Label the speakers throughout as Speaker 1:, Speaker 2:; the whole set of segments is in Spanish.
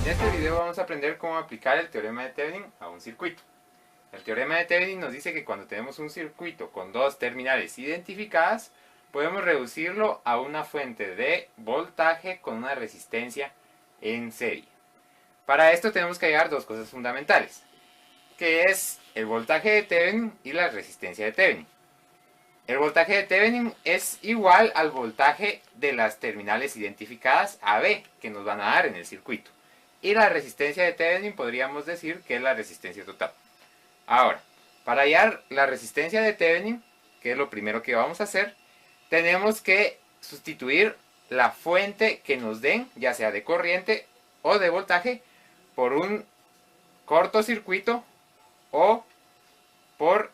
Speaker 1: En este video vamos a aprender cómo aplicar el teorema de Thevenin a un circuito. El teorema de Thevenin nos dice que cuando tenemos un circuito con dos terminales identificadas, podemos reducirlo a una fuente de voltaje con una resistencia en serie. Para esto tenemos que hallar dos cosas fundamentales, que es el voltaje de Thevenin y la resistencia de Thevenin. El voltaje de Thevenin es igual al voltaje de las terminales identificadas AB que nos van a dar en el circuito. Y la resistencia de Thevenin podríamos decir que es la resistencia total. Ahora, para hallar la resistencia de Thevenin, que es lo primero que vamos a hacer, tenemos que sustituir la fuente que nos den, ya sea de corriente o de voltaje, por un cortocircuito o por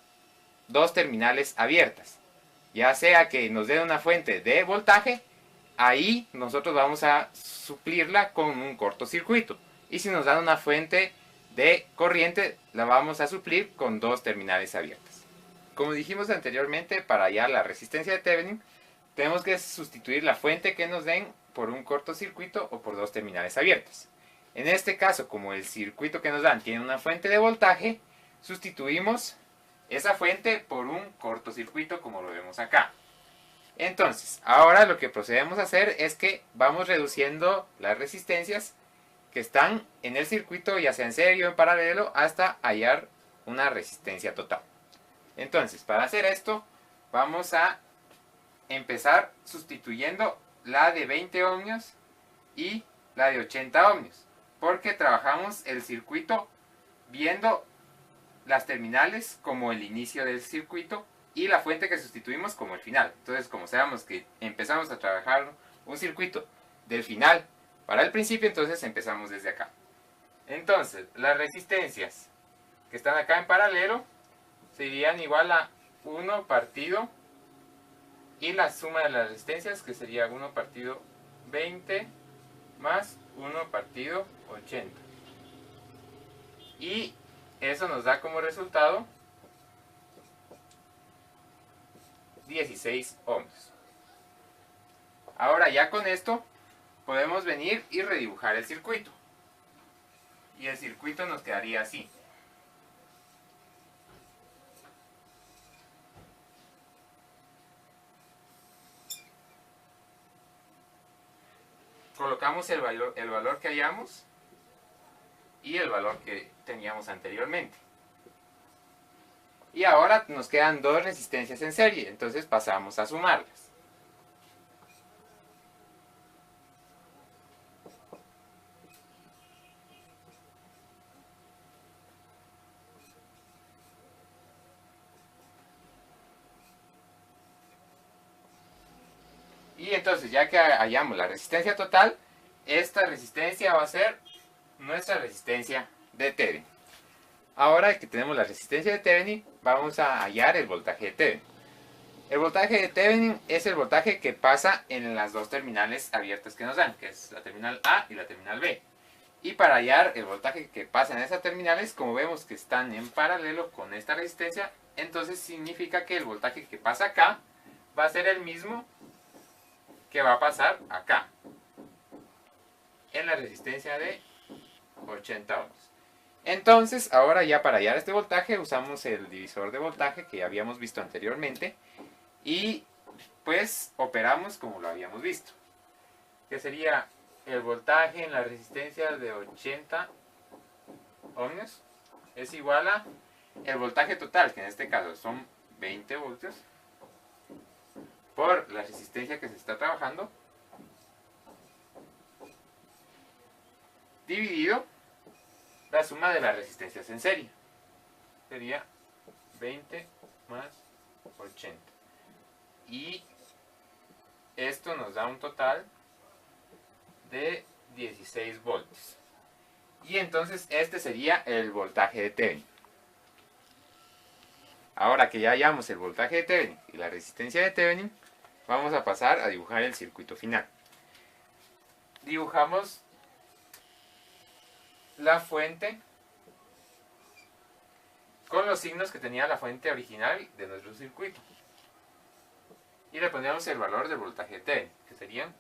Speaker 1: dos terminales abiertas. Ya sea que nos den una fuente de voltaje, ahí nosotros vamos a suplirla con un cortocircuito. Y si nos dan una fuente de corriente, la vamos a suplir con dos terminales abiertas. Como dijimos anteriormente, para hallar la resistencia de Thevenin, tenemos que sustituir la fuente que nos den por un cortocircuito o por dos terminales abiertas. En este caso, como el circuito que nos dan tiene una fuente de voltaje, sustituimos esa fuente por un cortocircuito como lo vemos acá. Entonces, ahora lo que procedemos a hacer es que vamos reduciendo las resistencias que están en el circuito, ya sea en serie o en paralelo, hasta hallar una resistencia total. Entonces, para hacer esto, vamos a empezar sustituyendo la de 20 ohmios y la de 80 ohmios, porque trabajamos el circuito viendo las terminales como el inicio del circuito y la fuente que sustituimos como el final. Entonces, como sabemos que empezamos a trabajar un circuito del final para el principio, entonces empezamos desde acá. Entonces, las resistencias que están acá en paralelo serían igual a 1 partido y la suma de las resistencias, que sería 1 partido 20 más 1 partido 80. Y eso nos da como resultado 16 ohmios. Ahora ya con esto podemos venir y redibujar el circuito. Y el circuito nos quedaría así. Colocamos el valor que hallamos y el valor que teníamos anteriormente. Y ahora nos quedan dos resistencias en serie, entonces pasamos a sumarlas. Y entonces, ya que hallamos la resistencia total, esta resistencia va a ser nuestra resistencia de Thevenin. Ahora que tenemos la resistencia de Thevenin, vamos a hallar el voltaje de Thevenin. El voltaje de Thevenin es el voltaje que pasa en las dos terminales abiertas que nos dan, que es la terminal A y la terminal B. Y para hallar el voltaje que pasa en esas terminales, como vemos que están en paralelo con esta resistencia, entonces significa que el voltaje que pasa acá va a ser el mismo que va a pasar acá, en la resistencia de 80 ohms. Entonces, ahora ya para hallar este voltaje usamos el divisor de voltaje que ya habíamos visto anteriormente y pues operamos como lo habíamos visto, que sería el voltaje en la resistencia de 80 ohmios es igual a el voltaje total, que en este caso son 20 voltios, por la resistencia que se está trabajando, dividido la suma de las resistencias en serie. Sería 20 más 80. Y esto nos da un total de 16 voltios. Y entonces este sería el voltaje de Thevenin. Ahora que ya hallamos el voltaje de Thevenin y la resistencia de Thevenin, vamos a pasar a dibujar el circuito final. Dibujamos la fuente con los signos que tenía la fuente original de nuestro circuito. Y le ponemos el valor del voltaje de Thevenin, que serían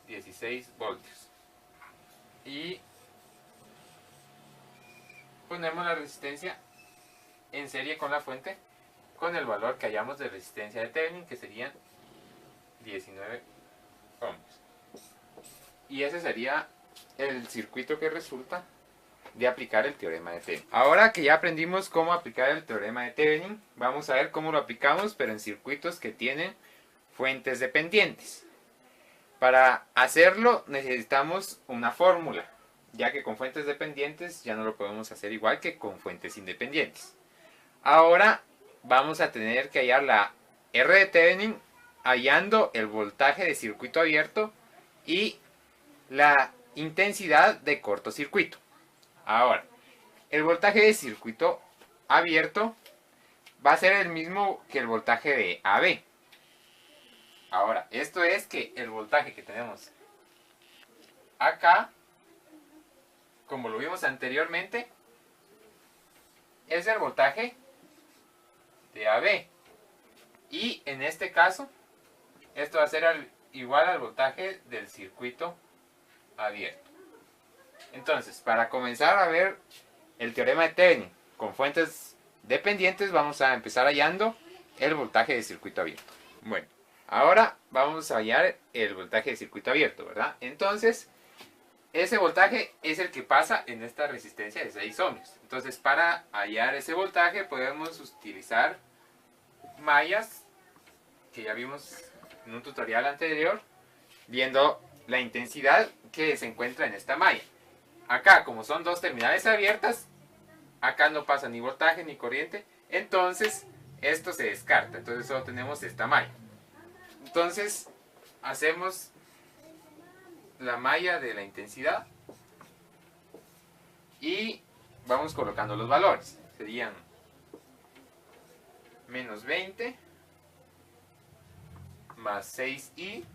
Speaker 1: 16 voltios. Y ponemos la resistencia en serie con la fuente con el valor que hallamos de resistencia de Thevenin, que serían 19 ohms. Y ese sería el circuito que resulta de aplicar el teorema de Thevenin. Ahora que ya aprendimos cómo aplicar el teorema de Thevenin, vamos a ver cómo lo aplicamos, pero en circuitos que tienen fuentes dependientes. Para hacerlo necesitamos una fórmula, ya que con fuentes dependientes ya no lo podemos hacer igual que con fuentes independientes. Ahora vamos a tener que hallar la R de Thevenin hallando el voltaje de circuito abierto y la intensidad de cortocircuito. Ahora, el voltaje de circuito abierto va a ser el mismo que el voltaje de AB. Ahora, esto es que el voltaje que tenemos acá, como lo vimos anteriormente, es el voltaje de AB. Y en este caso, esto va a ser igual al voltaje del circuito abierto. Entonces, para comenzar a ver el teorema de Thevenin con fuentes dependientes, vamos a empezar hallando el voltaje de circuito abierto. Bueno, ahora vamos a hallar el voltaje de circuito abierto, ¿verdad? Entonces, ese voltaje es el que pasa en esta resistencia de 6 ohms. Entonces, para hallar ese voltaje podemos utilizar mallas que ya vimos en un tutorial anterior, viendo la intensidad que se encuentra en esta malla. Acá, como son dos terminales abiertas, acá no pasa ni voltaje ni corriente, entonces esto se descarta. Entonces solo tenemos esta malla. Entonces hacemos la malla de la intensidad y vamos colocando los valores. Serían menos 20 más 6i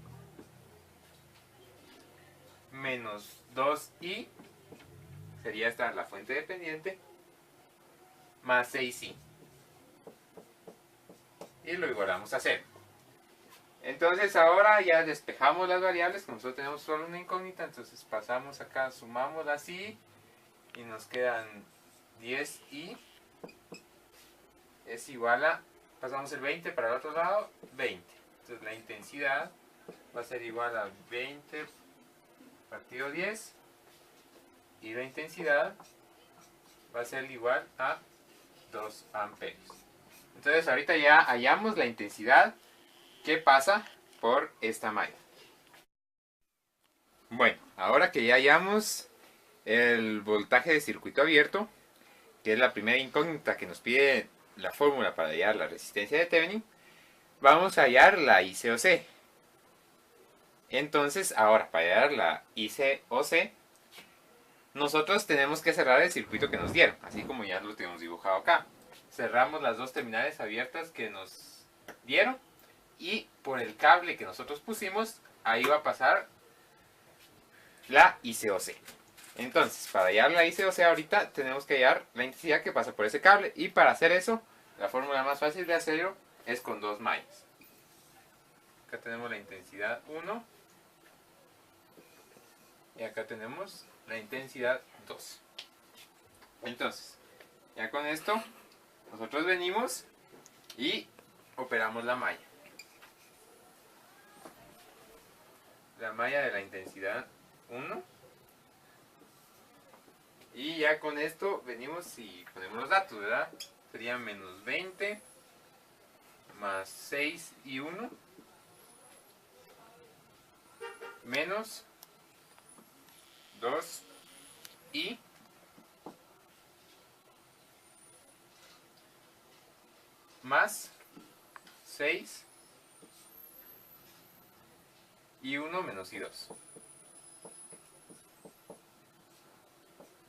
Speaker 1: menos 2i, sería esta la fuente dependiente, más 6i. Y lo igualamos a 0. Entonces ahora ya despejamos las variables, como nosotros tenemos solo una incógnita, entonces pasamos acá, sumamos así y nos quedan 10i es igual a, pasamos el 20 para el otro lado, 20. Entonces la intensidad va a ser igual a 20 partido 10 y la intensidad va a ser igual a 2 amperios. Entonces ahorita ya hallamos la intensidad que pasa por esta malla. Bueno, ahora que ya hallamos el voltaje de circuito abierto, que es la primera incógnita que nos pide la fórmula para hallar la resistencia de Thevenin, vamos a hallar la IC/OC. Entonces, ahora para hallar la IC/OC, nosotros tenemos que cerrar el circuito que nos dieron, así como ya lo tenemos dibujado acá. Cerramos las dos terminales abiertas que nos dieron y por el cable que nosotros pusimos, ahí va a pasar la IC/OC. Entonces, para hallar la IC/OC ahorita tenemos que hallar la intensidad que pasa por ese cable, y para hacer eso, la fórmula más fácil de hacerlo es con dos mallas. Acá tenemos la intensidad 1 y acá tenemos la intensidad 2. Entonces, ya con esto, nosotros venimos y operamos la malla. La malla de la intensidad 1. Y ya con esto venimos y ponemos los datos, ¿verdad? Serían menos 20 más 6 y 1 menos 2 y más 6 y 1 menos y 2.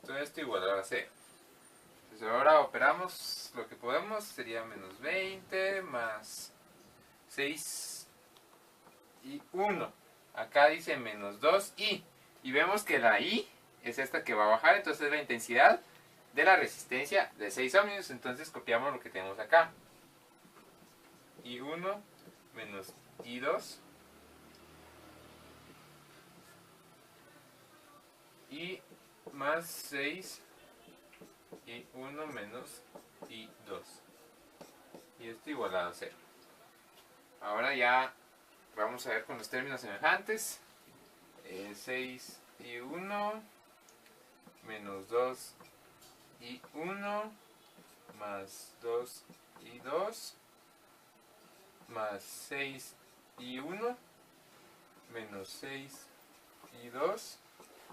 Speaker 1: Todo esto igual a 0. Entonces ahora operamos lo que podemos, sería menos 20 más 6 y 1. Acá dice menos 2i. Y vemos que la i es esta que va a bajar, entonces es la intensidad de la resistencia de 6 ohms. Entonces copiamos lo que tenemos acá. I1 menos I2 y más 6 I1 menos I2. Y esto igualado a 0. Ahora ya vamos a ver con los términos semejantes. 6i1 menos 2i1 más 2i2 más 6i1 menos 6i2.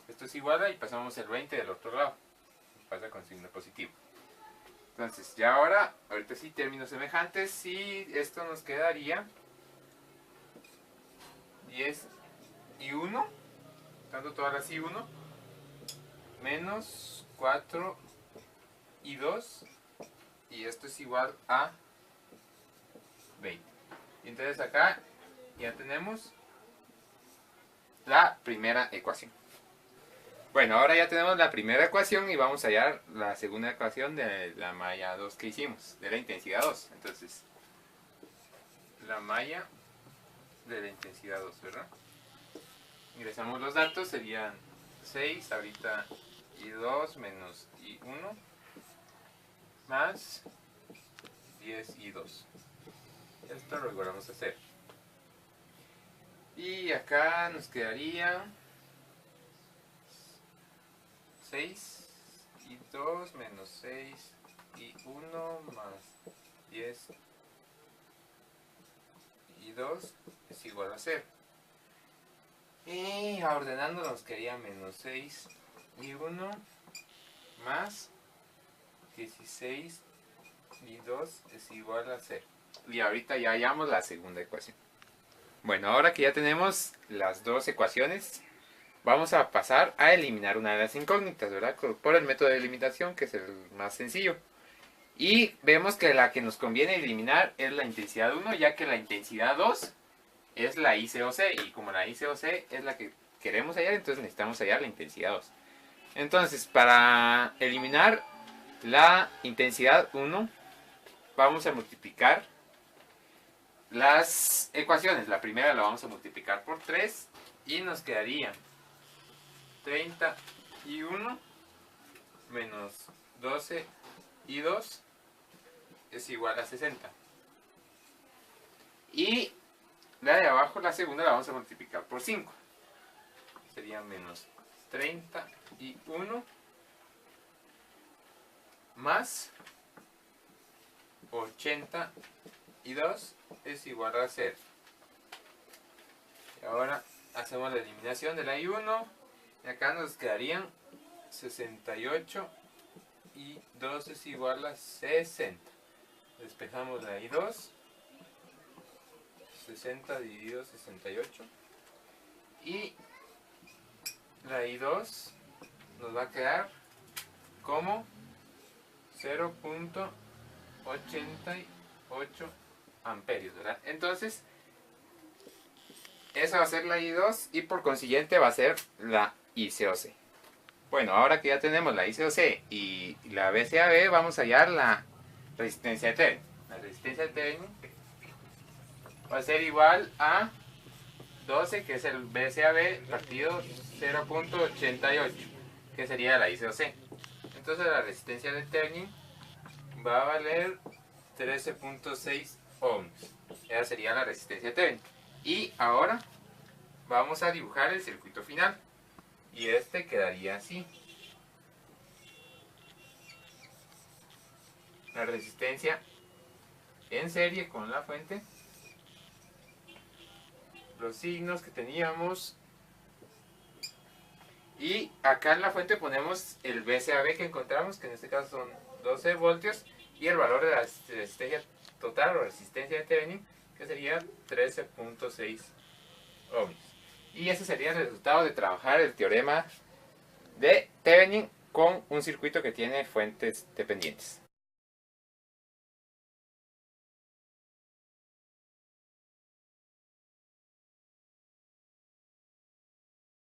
Speaker 1: Esto es igual a y pasamos el 20 del otro lado. Pasa con signo positivo. Entonces ya ahorita sí términos semejantes, y esto nos quedaría 10i1, dando todas las i1, menos 4i2, y esto es igual a 20. Y entonces acá ya tenemos la primera ecuación. Bueno, ahora ya tenemos la primera ecuación y vamos a hallar la segunda ecuación de la malla 2 que hicimos, de la intensidad 2. Entonces, la malla de la intensidad 2, ¿verdad? Ingresamos los datos, serían 6, ahorita i2 menos i1, más 10i2. Esto lo volvemos a hacer. Y acá nos quedaría 6i2 menos 6i1 más 10i2 es igual a 0. Y ordenando nos quedaría menos 6i1 más 16i2 es igual a 0. Y ahorita ya hallamos la segunda ecuación. Bueno, ahora que ya tenemos las dos ecuaciones, vamos a pasar a eliminar una de las incógnitas, ¿verdad? Por el método de eliminación, que es el más sencillo. Y vemos que la que nos conviene eliminar es la intensidad 1, ya que la intensidad 2 es la ICOC. Y como la ICOC es la que queremos hallar, entonces necesitamos hallar la intensidad 2. Entonces, para eliminar la intensidad 1, vamos a multiplicar las ecuaciones. La primera la vamos a multiplicar por 3 y nos quedaría 30i1 menos 12i2 es igual a 60. Y la de abajo, la segunda, la vamos a multiplicar por 5. Sería menos 30i1 más 80i2 es igual a 0. Y ahora hacemos la eliminación de la i1. Y acá nos quedarían 68 y 2 es igual a 60. Despejamos la i2. 60 dividido 68. Y la i2 nos va a quedar como 0.88 amperios, ¿verdad? Entonces, esa va a ser la I2 y por consiguiente va a ser la ICOC. Bueno, ahora que ya tenemos la ICOC y la BCAB, vamos a hallar la resistencia de Thevenin. La resistencia de Thevenin va a ser igual a 12, que es el BCAB, partido 0.88, que sería la ICOC. Entonces la resistencia de Thevenin va a valer 13.6 ohms. Esa sería la resistencia de Thevenin. Y ahora vamos a dibujar el circuito final. Y este quedaría así. La resistencia en serie con la fuente. Los signos que teníamos. Y acá en la fuente ponemos el BCAB que encontramos, que en este caso son 12 voltios. Y el valor de la resistencia total o resistencia de Thevenin, que sería 13.6 ohms. Y ese sería el resultado de trabajar el teorema de Thevenin con un circuito que tiene fuentes dependientes.